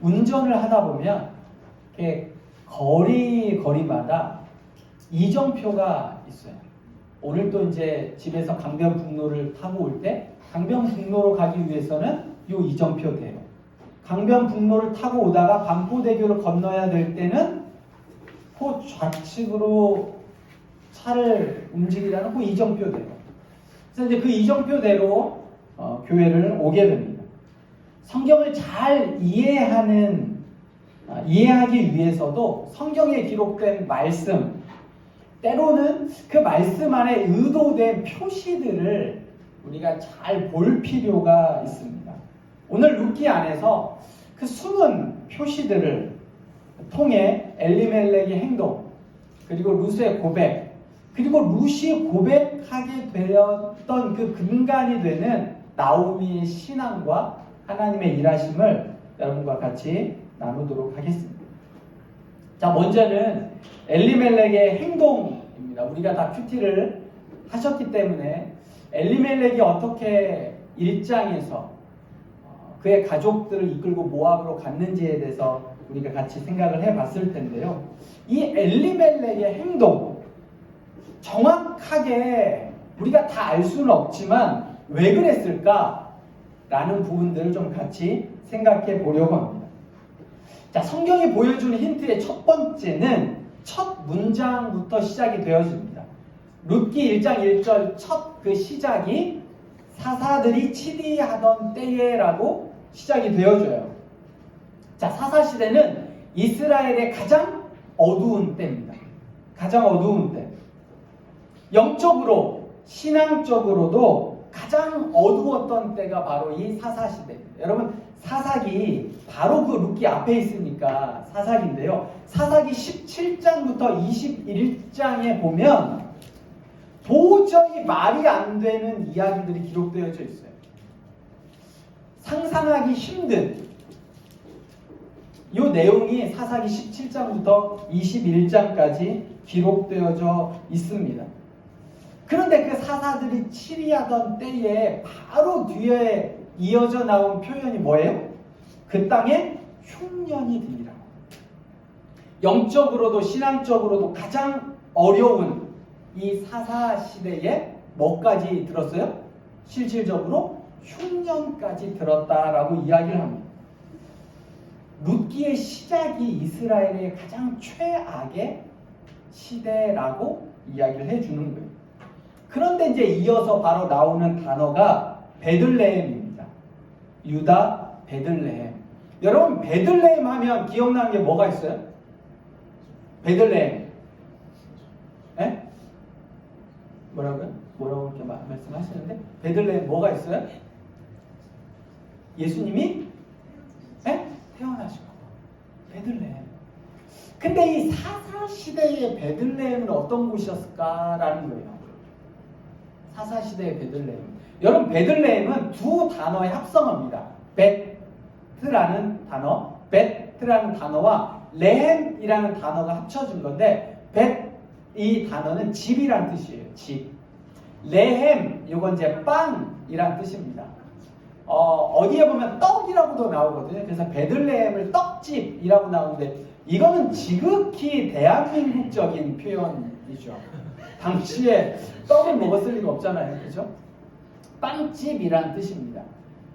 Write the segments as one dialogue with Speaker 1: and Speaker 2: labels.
Speaker 1: 운전을 하다 보면 이렇게 거리마다 이정표가 있어요. 오늘 또 이제 집에서 강변북로를 타고 올 때 강변북로로 가기 위해서는 요 이정표대로, 강변북로를 타고 오다가 반포대교를 건너야 될 때는 그 좌측으로 차를 움직이라는 그 이정표대로. 그래서 이제 그 이정표대로 교회를 오게 됩니다. 성경을 잘 이해하기 위해서도 성경에 기록된 말씀, 때로는 그 말씀 안에 의도된 표시들을 우리가 잘 볼 필요가 있습니다. 오늘 룻기 안에서 그 숨은 표시들을 통해 엘리멜렉의 행동, 그리고 룻의 고백, 그리고 룻이 고백하게 되었던 그 근간이 되는 나오미의 신앙과 하나님의 일하심을 여러분과 같이 나누도록 하겠습니다. 자, 먼저는 엘리멜렉의 행동입니다. 우리가 다 큐티를 하셨기 때문에 엘리멜렉이 어떻게 1장에서 그의 가족들을 이끌고 모압으로 갔는지에 대해서 우리가 같이 생각을 해봤을 텐데요. 이 엘리멜렉의 행동, 정확하게 우리가 다 알 수는 없지만 왜 그랬을까라는 부분들을 좀 같이 생각해 보려고 합니다. 자, 성경이 보여주는 힌트의 첫 번째는 첫 문장부터 시작이 되어집니다. 룻기 1장 1절 첫 그 시작이 사사들이 치리하던 때에라고 시작이 되어져요. 자, 사사시대는 이스라엘의 가장 어두운 때입니다. 가장 어두운 때. 영적으로, 신앙적으로도 가장 어두웠던 때가 바로 이 사사시대입니다. 여러분, 사사기 바로 그 룻기 앞에 있으니까 사사기인데요. 사사기 17장부터 21장에 보면 도저히 말이 안 되는 이야기들이 기록되어져 있어요. 상상하기 힘든 이 내용이 사사기 17장부터 21장까지 기록되어져 있습니다. 그런데 그 사사들이 치리하던 때에 바로 뒤에 이어져 나온 표현이 뭐예요? 그 땅에 흉년이 들리라. 영적으로도 신앙적으로도 가장 어려운 이 사사 시대에 뭐까지 들었어요? 실질적으로 흉년까지 들었다라고 이야기를 합니다. 룻기의 시작이 이스라엘의 가장 최악의 시대라고 이야기를 해주는 거예요. 그런데 이제 이어서 바로 나오는 단어가 베들레헴입니다. 유다 베들레헴. 여러분, 베들레헴 하면 기억나는 게 뭐가 있어요? 베들레헴. 에? 뭐라고요? 뭐라고 이렇게 말씀하시는데? 베들레헴 뭐가 있어요? 예수님이 태어나시고. 베들레헴. 근데 이 사사시대의 베들레헴은 어떤 곳이었을까라는 거예요. 사사시대의 베들레헴. 여러분, 베들레헴은 두 단어의 합성어입니다. 베트라는 단어, 베트라는 단어와 레헴이라는 단어가 합쳐진 건데, 이 단어는 집이란 뜻이에요. 집. 레헴, 이건 이제 빵이란 뜻입니다. 어디에 보면 떡이라고도 나오거든요. 그래서 베들레헴을 떡집이라고 나오는데, 이거는 지극히 대한민국적인 표현이죠. 당시에 떡을 먹었을 리가 없잖아요. 그죠? 빵집이란 뜻입니다.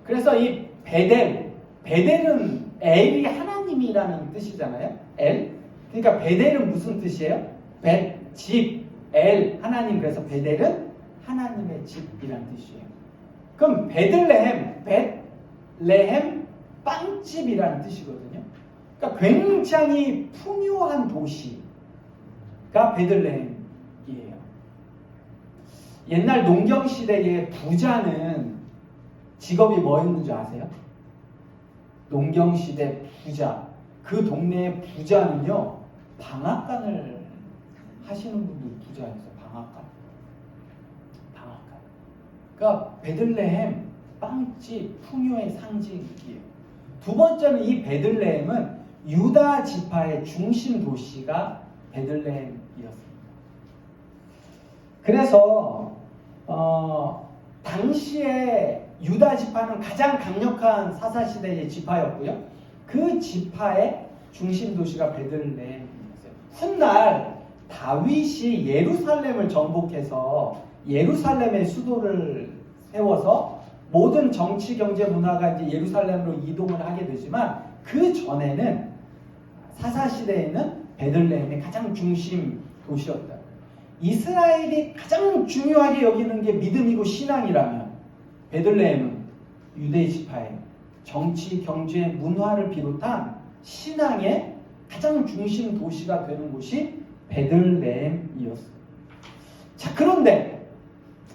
Speaker 1: 그래서 이 베델은 엘이 하나님이라는 뜻이잖아요. 엘. 그러니까 베델은 무슨 뜻이에요? 집, 엘, 하나님. 그래서 베델은 하나님의 집이란 뜻이에요. 그럼 베들레헴, 베레헴, 빵집이라는 뜻이거든요. 그러니까 굉장히 풍요한 도시가 베들레헴이에요. 옛날 농경시대의 부자는 직업이 뭐였는 줄 아세요? 농경시대 부자. 그 동네의 부자는요, 방앗간을 하시는 분들 부자였어요. 방앗간. 그러니까 베들레헴, 빵집, 풍요의 상징이에요. 두 번째는 이 베들레헴은 유다 지파의 중심 도시가 베들레헴이었습니다. 그래서 당시에 유다 지파는 가장 강력한 사사시대의 지파였고요. 그 지파의 중심 도시가 베들레헴이었어요. 훗날 다윗이 예루살렘을 정복해서 예루살렘의 수도를 세워서 모든 정치, 경제, 문화가 이제 예루살렘으로 이동을 하게 되지만 그 전에는 사사시대에는 베들레헴이 가장 중심 도시였다. 이스라엘이 가장 중요하게 여기는 게 믿음이고 신앙이라면 베들레헴은 유대 지파의 정치, 경제, 문화를 비롯한 신앙의 가장 중심 도시가 되는 곳이 베들레헴이었어요. 자, 그런데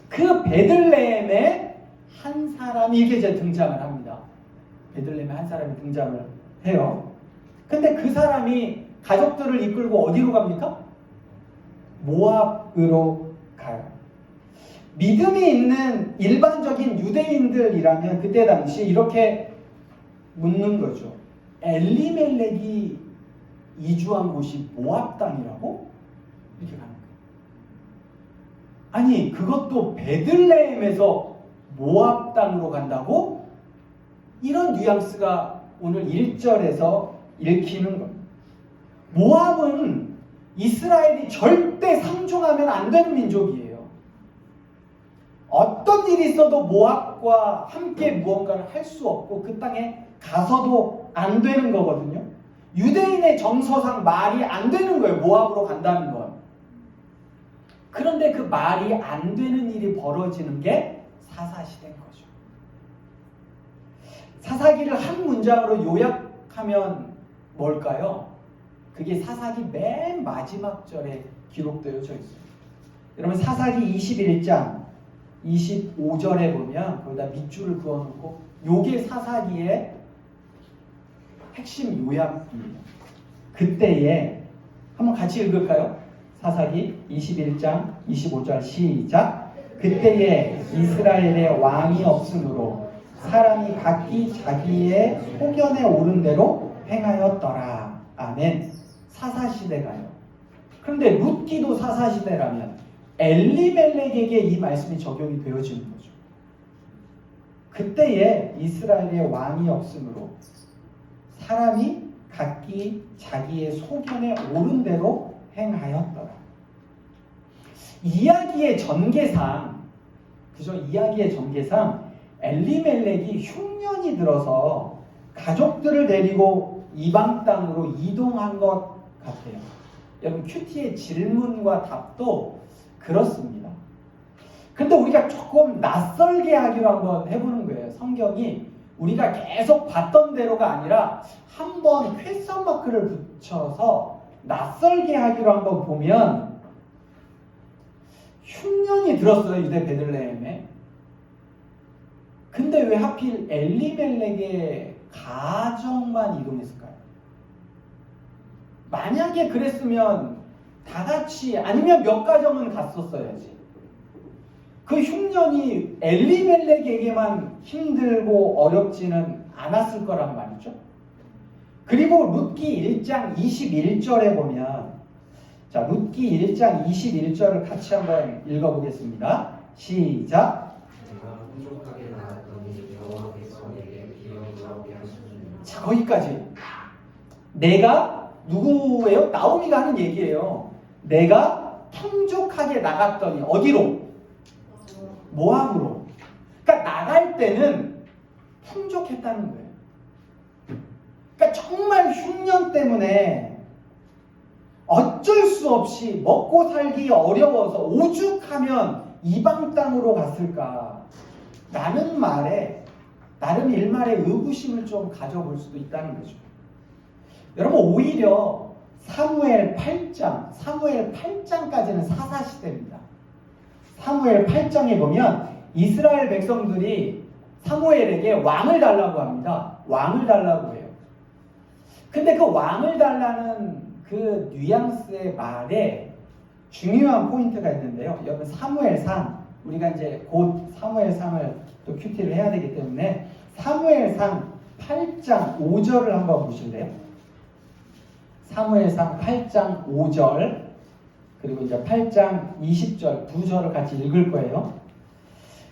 Speaker 1: 그 베들레헴에 한 사람이 이렇게 이제 등장을 합니다. 베들레헴에 한 사람이 등장을 해요. 근데 그 사람이 가족들을 이끌고 어디로 갑니까? 모압으로 가요. 믿음이 있는 일반적인 유대인들이라면 그때 당시 이렇게 묻는 거죠. 엘리멜렉이 이주한 곳이 모압 땅이라고? 이렇게 가는 거예요. 아니, 그것도 베들레헴에서 모압 땅으로 간다고? 이런 뉘앙스가 오늘 1절에서 읽히는 겁니다. 모압은 이스라엘이 절대 상종하면 안 되는 민족이에요. 어떤 일이 있어도 모압과 함께 무언가를 할 수 없고 그 땅에 가서도 안 되는 거거든요. 유대인의 정서상 말이 안 되는 거예요. 모압으로 간다는 건. 그런데 그 말이 안 되는 일이 벌어지는 게 사사시대인 거죠. 사사기를 한 문장으로 요약하면 뭘까요? 그게 사사기 맨 마지막 절에 기록되어져 있어요. 여러분 사사기 21장 25절에 보면 거기다 밑줄을 그어놓고 요게 사사기의 핵심 요약입니다. 그때에 한번 같이 읽을까요? 사사기 21장 25절 시작. 그때에 이스라엘의 왕이 없으므로 사람이 각기 자기의 소견에 오른 대로 행하였더라. 아멘. 사사시대가요. 그런데 룻기도 사사시대라면 엘리멜렉에게 이 말씀이 적용이 되어지는 거죠. 그때에 이스라엘의 왕이 없으므로 사람이 각기 자기의 소견에 오른 대로 행하였더라. 이야기의 전개상, 그죠? 이야기의 전개상 엘리멜렉이 흉년이 들어서 가족들을 데리고 이방 땅으로 이동한 것 같아요. 여러분 큐티의 질문과 답도 그렇습니다. 근데 우리가 조금 낯설게 하기로 한번 해보는 거예요. 성경이 우리가 계속 봤던 대로가 아니라 한번 퀘스천 마크를 붙여서 낯설게 하기로 한번 보면 흉년이 들었어요. 유대 베들레헴에. 근데 왜 하필 엘리멜렉의 가정만 이동했을까요? 만약에 그랬으면 다 같이 아니면 몇 가정은 갔었어야지. 그 흉년이 엘리멜렉에게만 힘들고 어렵지는 않았을 거란 말이죠. 그리고 룻기 1장 21절에 보면 자, 룻기 1장 21절을 같이 한번 읽어보겠습니다. 시작. 자, 거기까지. 내가 누구예요? 나오미가 하는 얘기예요. 내가 풍족하게 나갔더니 어디로? 모압으로. 그러니까 나갈 때는 풍족했다는 거예요. 그러니까 정말 흉년 때문에 어쩔 수 없이 먹고 살기 어려워서 오죽하면 이방 땅으로 갔을까 라는 말에 나름 일말의 의구심을 좀 가져볼 수도 있다는 거죠. 여러분 오히려 사무엘 8장까지는 사사시대입니다. 사무엘 8장에 보면 이스라엘 백성들이 사무엘에게 왕을 달라고 합니다. 왕을 달라고 해요. 근데 그 왕을 달라는 그 뉘앙스의 말에 중요한 포인트가 있는데요. 여러분 사무엘상 우리가 이제 곧 사무엘상을 또 큐티를 해야 되기 때문에 사무엘상 8장 5절을 한번 보실래요? 사무엘상 8장 5절 그리고 이제 8장 20절 두 절을 같이 읽을 거예요.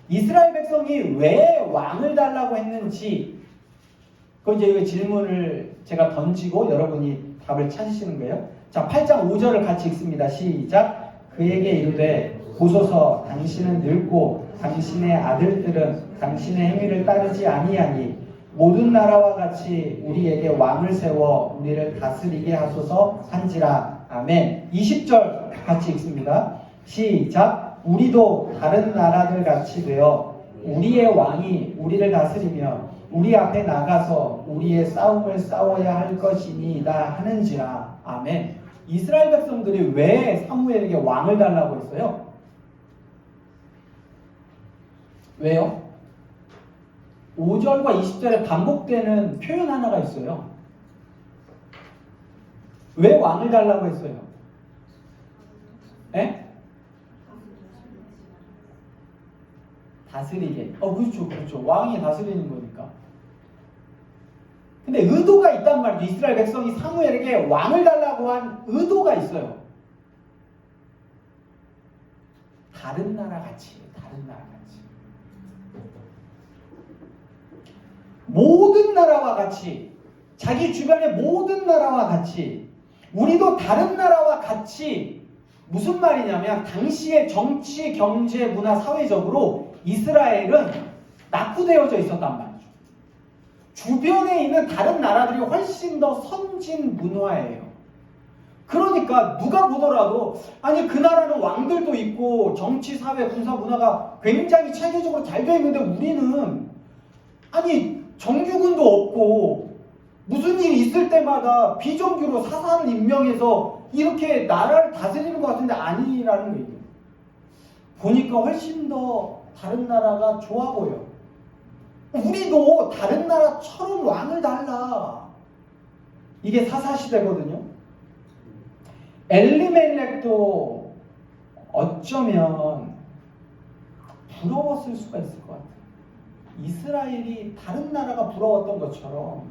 Speaker 1: 이스라엘 백성이 왜 왕을 달라고 했는지 그 이제 이 질문을 제가 던지고 여러분이 답을 찾으시는 거예요. 자, 8장 5절을 같이 읽습니다. 시작. 그에게 이르되 보소서 당신은 늙고 당신의 아들들은 당신의 행위를 따르지 아니하니 모든 나라와 같이 우리에게 왕을 세워 우리를 다스리게 하소서 한지라. 아멘. 20절 같이 읽습니다. 시작. 우리도 다른 나라들 같이 되어 우리의 왕이 우리를 다스리며 우리 앞에 나가서 우리의 싸움을 싸워야 할 것이니이다 하는지라. 아멘. 이스라엘 백성들이 왜 사무엘에게 왕을 달라고 했어요? 왜요? 5절과 20절에 반복되는 표현 하나가 있어요. 왜 왕을 달라고 했어요? 에? 다스리게. 그렇죠, 그렇죠. 왕이 다스리는 거니까. 근데 의도가 있단 말이죠. 이스라엘 백성이 사무엘에게 왕을 달라고 한 의도가 있어요. 다른 나라 같이, 다른 나라 같이. 모든 나라와 같이, 자기 주변의 모든 나라와 같이, 우리도 다른 나라와 같이. 무슨 말이냐면 당시의 정치, 경제, 문화, 사회적으로 이스라엘은 낙후되어져 있었단 말이죠. 주변에 있는 다른 나라들이 훨씬 더 선진 문화예요. 그러니까 누가 보더라도 아니 그 나라는 왕들도 있고 정치, 사회, 군사, 문화가 굉장히 체계적으로 잘 되어 있는데 우리는 아니 정규군도 없고 무슨 일이 있을 때마다 비정규로 사사를 임명해서 이렇게 나라를 다스리는 것 같은데 아니라는 거예요. 보니까 훨씬 더 다른 나라가 좋아 보여. 우리도 다른 나라처럼 왕을 달라. 이게 사사시대거든요. 엘리멜렉도 어쩌면 부러웠을 수가 있을 것 같아요. 이스라엘이 다른 나라가 부러웠던 것처럼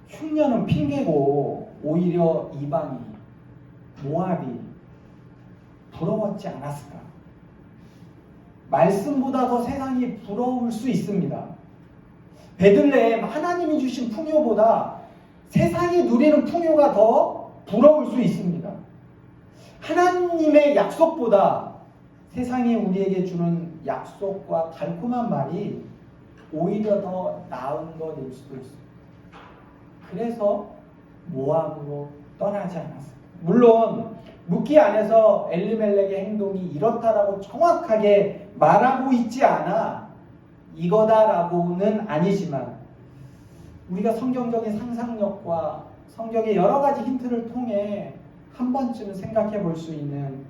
Speaker 1: 흉년은 핑계고 오히려 이방이 모압이 부러웠지 않았을까? 말씀보다 더 세상이 부러울 수 있습니다. 베들레헴 하나님이 주신 풍요보다 세상이 누리는 풍요가 더 부러울 수 있습니다. 하나님의 약속보다 세상이 우리에게 주는 약속과 달콤한 말이 오히려 더 나은 것일 수도 있습니다. 그래서 모압으로 떠나지 않았습니다. 물론 묵기 안에서 엘리멜렉의 행동이 이렇다라고 정확하게 말하고 있지 않아 이거다라고는 아니지만 우리가 성경적인 상상력과 성경의 여러 가지 힌트를 통해 한 번쯤은 생각해 볼 수 있는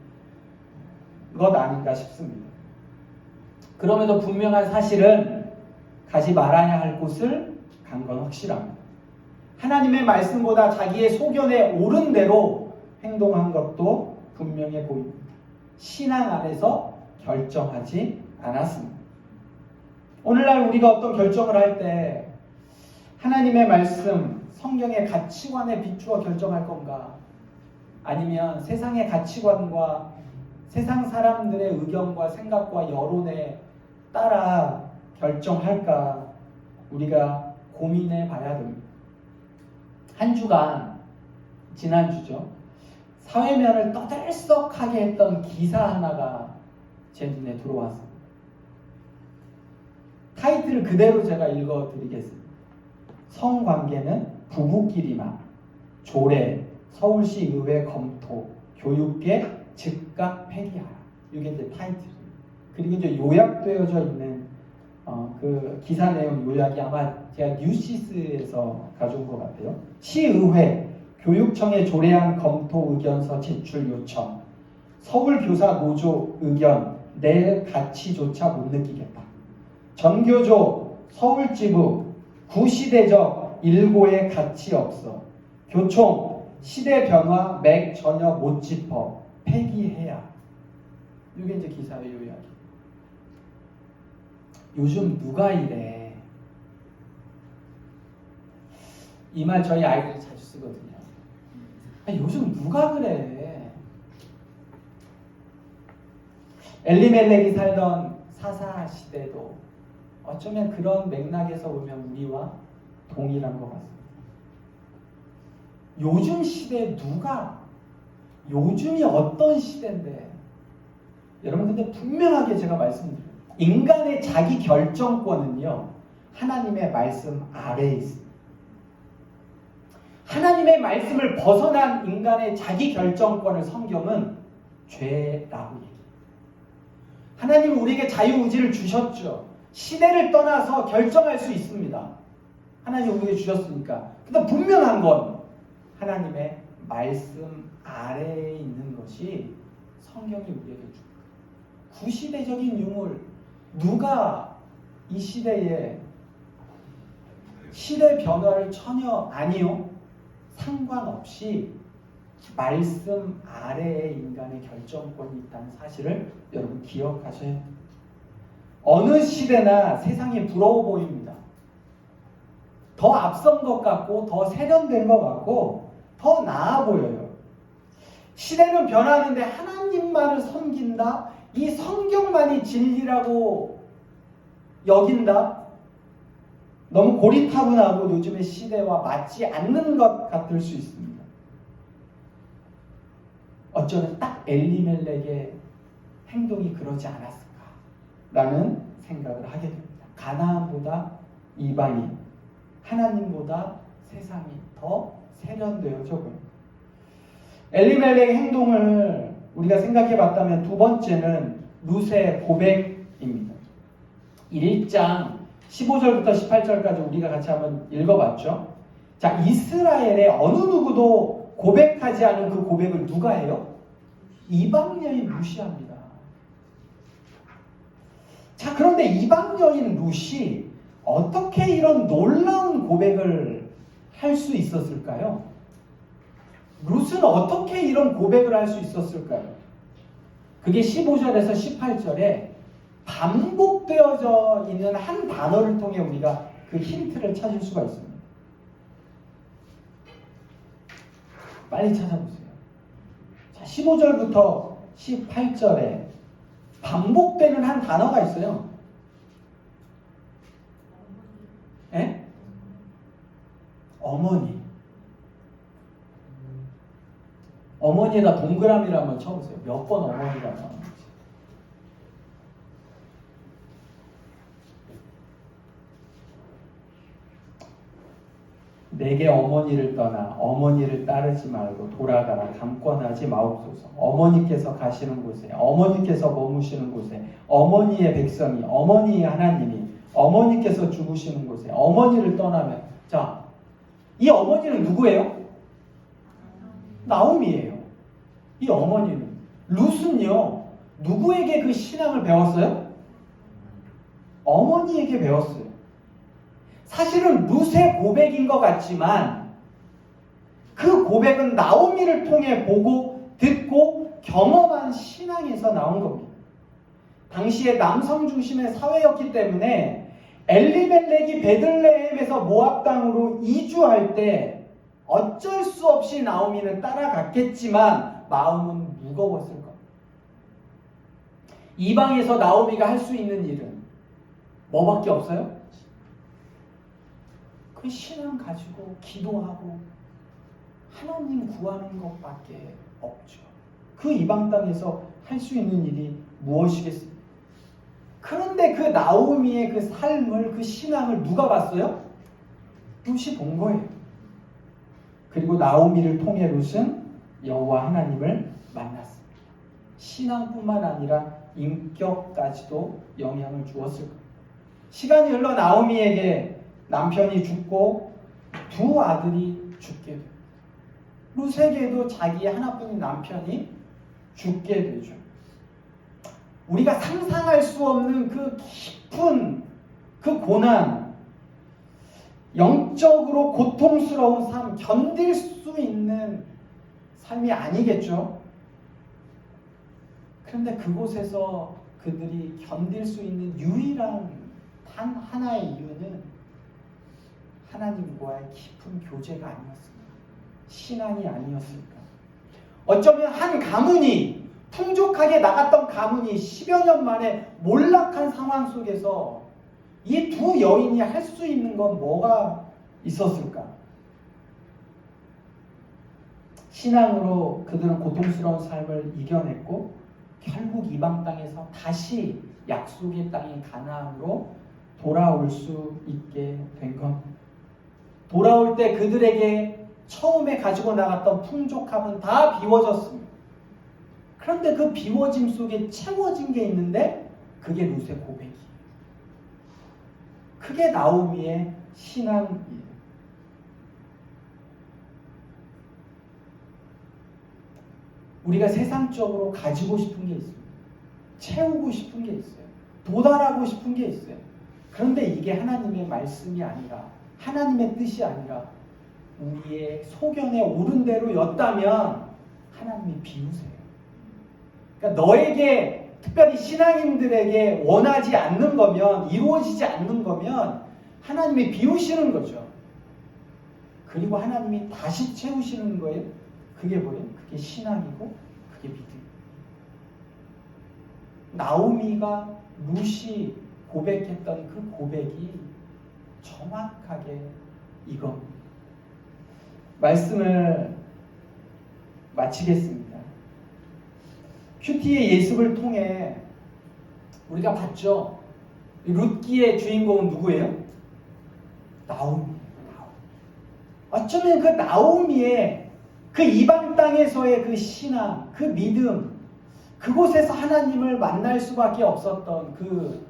Speaker 1: 것 아닌가 싶습니다. 그럼에도 분명한 사실은 가지 말아야 할 곳을 간 건 확실합니다. 하나님의 말씀보다 자기의 소견에 옳은 대로 행동한 것도 분명해 보입니다. 신앙 안에서 결정하지 않았습니다. 오늘날 우리가 어떤 결정을 할 때 하나님의 말씀, 성경의 가치관에 비추어 결정할 건가? 아니면 세상의 가치관과 세상 사람들의 의견과 생각과 여론에 따라 결정할까? 우리가 고민해 봐야 됩니다. 한 주간, 지난주죠. 사회면을 떠들썩하게 했던 기사 하나가 제 눈에 들어왔습니다. 타이틀을 그대로 제가 읽어드리겠습니다. 성관계는 부부끼리만, 조례, 서울시 의회 검토, 교육계 즉각 폐기하라. 이게 이제 타이틀이에요. 그리고 이제 요약되어져 있는 그 기사 내용 요약이 아마 제가 뉴시스에서 가져온 것 같아요. 시의회 교육청에 조례안 검토 의견서 제출 요청. 서울교사 노조 의견 낼 가치조차 못 느끼겠다. 전교조 서울지부 구시대적 일고의 가치 없어. 교총 시대 변화 맥 전혀 못 짚어 폐기해야. 이게 이제 기사의 요약이. 요즘 누가 이래? 이 말 저희 아이들이 자주 쓰거든요. 요즘 누가 그래? 엘리멜렉이 살던 사사 시대도 어쩌면 그런 맥락에서 보면 우리와 동일한 것 같습니다. 요즘 시대에 요즘이 어떤 시대인데, 여러분 근데 분명하게 제가 말씀드려요. 인간의 자기 결정권은요, 하나님의 말씀 아래에 있습니다. 하나님의 말씀을 벗어난 인간의 자기 결정권을 성경은 죄라고 얘기해요. 하나님은 우리에게 자유의지를 주셨죠. 시대를 떠나서 결정할 수 있습니다. 하나님이 우리에게 주셨으니까. 근데 분명한 건 하나님의 말씀 아래에 있는 것이 성경이 우리에게 줍니다. 구시대적인 유물, 누가 이 시대에 시대 변화를 전혀 아니요, 상관없이 말씀 아래에 인간의 결정권이 있다는 사실을 여러분 기억하셔야 합니다. 어느 시대나 세상이 부러워 보입니다. 더 앞선 것 같고 더 세련된 것 같고 더 나아 보여요. 시대는 변하는데 하나님만을 섬긴다? 이 성경만이 진리라고 여긴다? 너무 고리타분하고 요즘의 시대와 맞지 않는 것 같을 수 있습니다. 어쩌면 딱 엘리멜렉의 행동이 그러지 않았을까라는 생각을 하게 됩니다. 가나안보다 이방인, 하나님보다 세상이 더 세련되어져 보입니다. 엘리멜렉의 행동을 우리가 생각해 봤다면 두 번째는 룻의 고백입니다. 1장 15절부터 18절까지 우리가 같이 한번 읽어봤죠. 자, 이스라엘의 어느 누구도 고백하지 않은 그 고백을 누가 해요? 이방 여인 룻이 합니다. 자, 그런데 이방 여인 룻이 어떻게 이런 놀라운 고백을 할 수 있었을까요? 룻은 어떻게 이런 고백을 할 수 있었을까요? 그게 15절에서 18절에 반복되어져 있는 한 단어를 통해 우리가 그 힌트를 찾을 수가 있습니다. 빨리 찾아보세요. 자, 15절부터 18절에 반복되는 한 단어가 있어요. 예? 어머니. 어머니에다 동그라미를 한번 쳐보세요. 몇 번 어머니가 나오는지. 내게 어머니를 떠나 어머니를 따르지 말고 돌아가라. 강권하지 마옵소서. 어머니께서 가시는 곳에, 어머니께서 머무시는 곳에, 어머니의 백성이, 어머니의 하나님이, 어머니께서 죽으시는 곳에 어머니를 떠나면, 자, 이 어머니는 누구예요? 나오미예요. 이 어머니는. 룻은요, 누구에게 그 신앙을 배웠어요? 어머니에게 배웠어요. 사실은 룻의 고백인 것 같지만 그 고백은 나오미를 통해 보고 듣고 경험한 신앙에서 나온 겁니다. 당시에 남성 중심의 사회였기 때문에 엘리멜렉이 베들레헴에서 모압 땅으로 이주할 때 어쩔 수 없이 나오미는 따라갔겠지만 마음은 무거웠을 겁니다. 이방에서 나오미가 할 수 있는 일은 뭐밖에 없어요? 그 신앙 가지고 기도하고 하나님 구하는 것밖에 없죠. 그 이방 땅에서 할 수 있는 일이 무엇이겠습니까? 그런데 그 나오미의 그 삶을, 그 신앙을 누가 봤어요? 룻이 본 거예요. 그리고 나오미를 통해 룻은 여호와 하나님을 만났습니다. 신앙뿐만 아니라 인격까지도 영향을 주었을 겁니다. 시간이 흘러 나오미에게 남편이 죽고 두 아들이 죽게 됩니다. 룻에게도 자기 하나뿐인 남편이 죽게 되죠. 우리가 상상할 수 없는 그 깊은 그 고난, 영적으로 고통스러운 삶, 견딜 수 있는 삶이 아니겠죠. 그런데 그곳에서 그들이 견딜 수 있는 유일한 단 하나의 이유는 하나님과의 깊은 교제가 아니었습니다. 신앙이 아니었을까. 어쩌면 한 가문이, 풍족하게 나갔던 가문이 10여 년 만에 몰락한 상황 속에서 이 두 여인이 할 수 있는 건 뭐가 있었을까? 신앙으로 그들은 고통스러운 삶을 이겨냈고 결국 이방 땅에서 다시 약속의 땅인 가나안으로 돌아올 수 있게 된 겁니다. 돌아올 때 그들에게 처음에 가지고 나갔던 풍족함은 다 비워졌습니다. 그런데 그 비워짐 속에 채워진 게 있는데 그게 룻의 고백이에요. 그게 나오미의 신앙이에요. 우리가 세상적으로 가지고 싶은 게 있습니다. 채우고 싶은 게 있어요. 도달하고 싶은 게 있어요. 그런데 이게 하나님의 말씀이 아니라 하나님의 뜻이 아니라 우리의 소견에 옳은 대로였다면 하나님이 비우세요. 그러니까 너에게 특별히 신앙인들에게 원하지 않는 거면 이루어지지 않는 거면 하나님이 비우시는 거죠. 그리고 하나님이 다시 채우시는 거예요. 그게 뭐예요? 그게 신앙이고 그게 믿음이에요. 나오미가 룻이 고백했던 그 고백이 정확하게 이겁니다. 말씀을 마치겠습니다. 큐티의 예습을 통해 우리가 봤죠. 룻기의 주인공은 누구예요? 나오미예요. 어쩌면 그 나오미의 그 이방 땅에서의 그 신앙, 그 믿음, 그곳에서 하나님을 만날 수밖에 없었던 그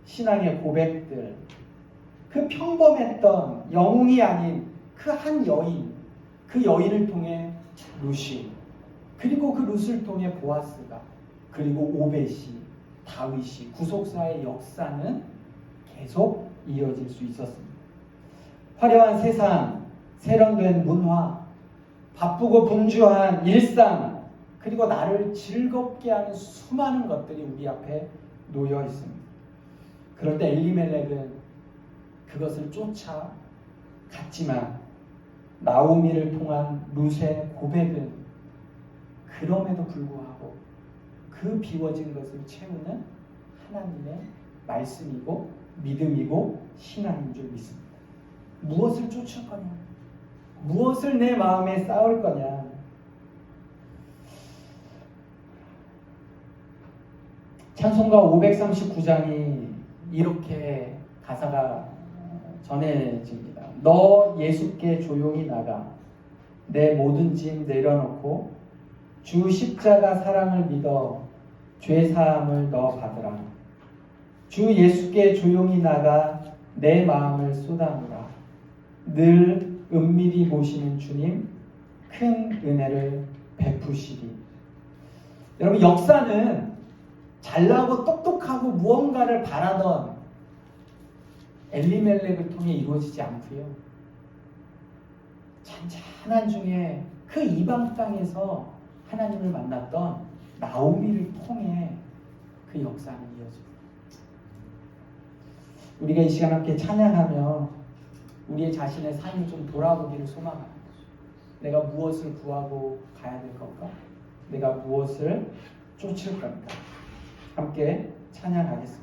Speaker 1: 신앙의 고백들, 그 평범했던 영웅이 아닌 그 한 여인, 그 여인을 통해 룻이, 그리고 그 룻을 통해 보아스가, 그리고 오벳이, 다윗이, 구속사의 역사는 계속 이어질 수 있었습니다. 화려한 세상, 세련된 문화, 바쁘고 분주한 일상, 그리고 나를 즐겁게 하는 수많은 것들이 우리 앞에 놓여 있습니다. 그럴 때 엘리멜렉은 그것을 쫓아갔지만 나오미를 통한 룻의 고백은 그럼에도 불구하고 그 비워진 것을 채우는 하나님의 말씀이고 믿음이고 신앙인 줄 믿습니다. 무엇을 쫓을 거냐? 무엇을 내 마음에 쌓을 거냐? 찬송가 539장이 이렇게 가사가 전해집니다. 너 예수께 조용히 나가 내 모든 짐 내려놓고 주 십자가 사랑을 믿어 죄 사함을 너 받으라. 주 예수께 조용히 나가 내 마음을 쏟아놓으라. 늘 은밀히 보시는 주님 큰 은혜를 베푸시리. 여러분, 역사는 잘나고 똑똑하고 무언가를 바라던 엘리멜렉을 통해 이루어지지 않고요. 잔잔한 중에 그 이방 땅에서 하나님을 만났던 나오미를 통해 그 역사는 이어집니다. 우리가 이 시간 함께 찬양하며 우리의 자신의 삶을 좀 돌아보기를 소망합니다. 내가 무엇을 구하고 가야 될 건가? 내가 무엇을 쫓을 건가? 함께 찬양하겠습니다.